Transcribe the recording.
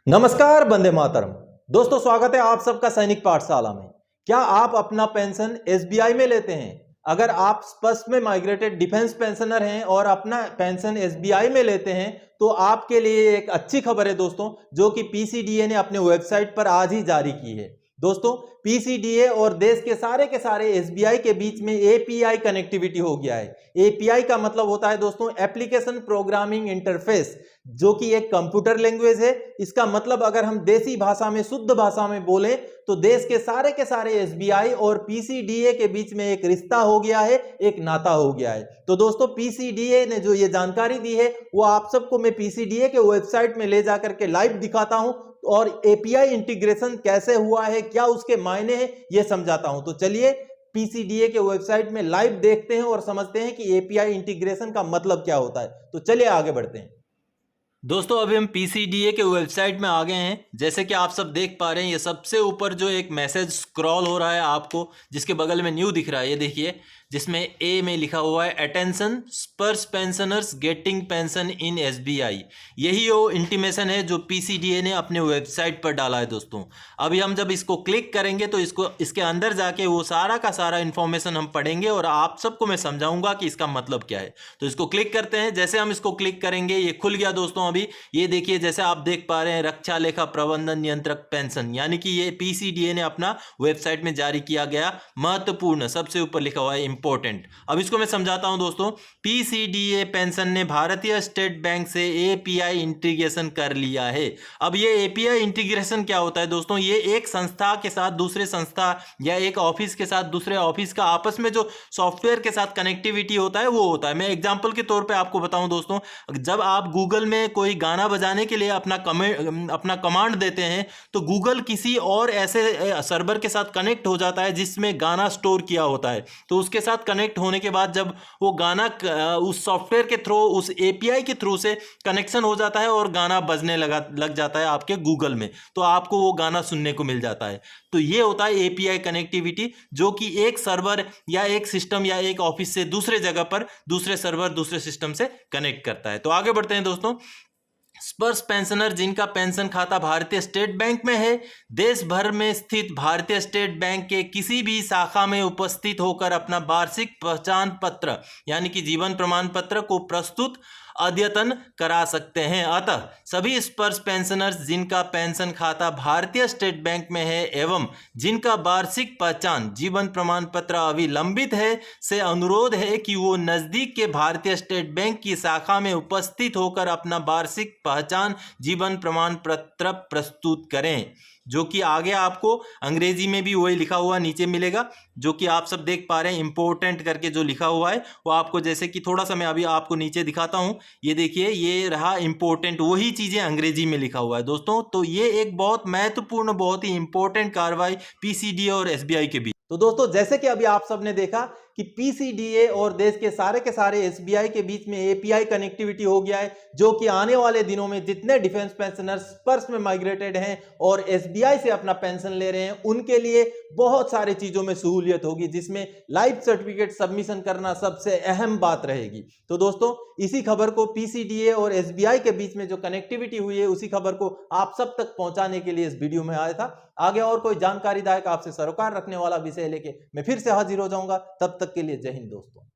नमस्कार, वंदे मातरम। दोस्तों, स्वागत है आप सबका सैनिक पाठशाला में। क्या आप अपना पेंशन एसबीआई में लेते हैं? अगर आप स्पष्ट में माइग्रेटेड डिफेंस पेंशनर हैं और अपना पेंशन एसबीआई में लेते हैं तो आपके लिए एक अच्छी खबर है दोस्तों, जो कि पीसीडीए ने अपने वेबसाइट पर आज ही जारी की है। दोस्तों, पीसीडीए और देश के सारे एसबीआई के बीच में एपीआई कनेक्टिविटी हो गया है। एपीआई का मतलब होता है दोस्तों एप्लीकेशन प्रोग्रामिंग इंटरफेस, जो कि एक कंप्यूटर लैंग्वेज है। इसका मतलब अगर हम देसी भाषा में, शुद्ध भाषा में बोले तो देश के सारे एसबीआई और पीसीडीए के बीच में एक रिश्ता हो गया है, एक नाता हो गया है। तो दोस्तों, पीसीडीए ने जो ये जानकारी दी है वो आप सबको मैं पीसीडीए के वेबसाइट में ले जाकर के लाइव दिखाता हूं और एपीआई इंटीग्रेशन कैसे हुआ है, क्या उसके मायने हैं, ये समझाता हूं। तो चलिए पीसीडीए के वेबसाइट में लाइव देखते हैं और समझते हैं कि एपीआई इंटीग्रेशन का मतलब क्या होता है। तो चलिए आगे बढ़ते हैं। दोस्तों, अभी हम पीसीडीए के वेबसाइट में आ गए हैं। जैसे कि आप सब देख पा रहे हैं, ये सबसे ऊपर जो एक मैसेज स्क्रॉल हो रहा है आपको, जिसके बगल में न्यू दिख रहा है, ये देखिए, जिसमें ए में लिखा हुआ है अटेंशन स्पर्श पेंशनर्स गेटिंग पेंशन इन एसबीआई। यही वो इंटीमेशन है जो पीसीडीए ने अपने वेबसाइट पर डाला है दोस्तों। अभी हम जब इसको क्लिक करेंगे तो इसके अंदर जाके वो सारा का सारा इन्फॉर्मेशन हम पढ़ेंगे और आप सबको मैं समझाऊंगा कि इसका मतलब क्या है। तो इसको क्लिक करते हैं। जैसे हम इसको क्लिक करेंगे ये खुल गया दोस्तों। अभी ये देखिए, जैसे आप देख पा रहे हैं, रक्षा लेखा प्रबंधन नियंत्रक पेंशन, यानी कि ये पीसीडीए ने अपना वेबसाइट में जारी किया गया महत्वपूर्ण, सबसे ऊपर लिखा हुआ है इंपॉर्टेंट। अब इसको मैं समझाता हूं दोस्तों। पीसीडीए पेंशन ने भारतीय स्टेट बैंक से एपीआई इंटीग्रेशन कर लिया है। अब ये एपीआई इंटीग्रेशन क्या होता है दोस्तों? ये एक संस्था के साथ दूसरे संस्था या एक ऑफिस के साथ दूसरे ऑफिस का आपस में जो सॉफ्टवेयर के साथ कनेक्टिविटी होता है वो होता है। मैं एग्जांपल के तौर पे आपको बताऊं दोस्तों, जब आप गूगल में कोई गाना बजाने के लिए अपना कमांड देते हैं तो गूगल किसी और ऐसे सर्वर के साथ कनेक्ट हो जाता है जिसमें गाना स्टोर किया होता है। तो उसके साथ कनेक्ट होने के बाद जब वो गाना उस सॉफ्टवेयर के थ्रू, उस एपीआई के थ्रू से कनेक्शन हो जाता है और गाना बजने लग जाता है आपके गूगल में, तो आपको वो गाना सुनने को मिल जाता है। तो ये होता है एपीआई कनेक्टिविटी, जो कि एक सर्वर या एक सिस्टम या एक ऑफिस से दूसरे जगह पर दूसरे सर्वर दूसरे सिस्टम से कनेक्ट करता है। तो आगे बढ़ते हैं दोस्तों। स्पर्श पेंशनर जिनका पेंशन खाता भारतीय स्टेट बैंक में है, देश भर में स्थित भारतीय स्टेट बैंक के किसी भी शाखा में उपस्थित होकर अपना वार्षिक पहचान पत्र यानी कि जीवन प्रमाण पत्र को प्रस्तुत अद्यतन करा सकते हैं। अतः सभी स्पर्श पेंशनर्स जिनका पेंशन खाता भारतीय स्टेट बैंक में है एवं जिनका वार्षिक पहचान जीवन प्रमाण पत्र अभी लंबित है, से अनुरोध है कि वो नजदीक के भारतीय स्टेट बैंक की शाखा में उपस्थित होकर अपना वार्षिक पहचान जीवन प्रमाण पत्र प्रस्तुत करें। जो कि आगे आपको अंग्रेजी में भी वही लिखा हुआ नीचे मिलेगा, जो कि आप सब देख पा रहे हैं, इंपॉर्टेंट करके जो लिखा हुआ है वो आपको, जैसे कि थोड़ा सा मैं अभी आपको नीचे दिखाता हूं, ये देखिए, ये रहा इंपॉर्टेंट, वही चीजें अंग्रेजी में लिखा हुआ है दोस्तों। तो ये एक बहुत महत्वपूर्ण, बहुत ही इंपॉर्टेंट कार्रवाई पीसीडीए और एसबीआई के बीच। तो दोस्तों, जैसे कि अभी आप सबने देखा कि पीसीडीए और देश के सारे एसबीआई के बीच में एपीआई कनेक्टिविटी हो गया है, जो कि आने वाले दिनों में जितने डिफेंस पेंशनर्स स्पर्श में माइग्रेटेड हैं और एसबीआई से अपना पेंशन ले रहे हैं, उनके लिए बहुत सारी चीजों में सहूलियत होगी, जिसमें लाइफ सर्टिफिकेट सबमिशन करना सबसे अहम बात रहेगी। तो दोस्तों, इसी खबर को, पीसीडीए और एसबीआई के बीच में जो कनेक्टिविटी हुई है, उसी खबर को आप सब तक पहुंचाने के लिए इस वीडियो में आया था। आगे और कोई जानकारीदायक, आपसे सरोकार रखने वाला विषय लेके मैं फिर से हाजिर हो जाऊंगा। तब तक के लिए जय हिंद दोस्तों।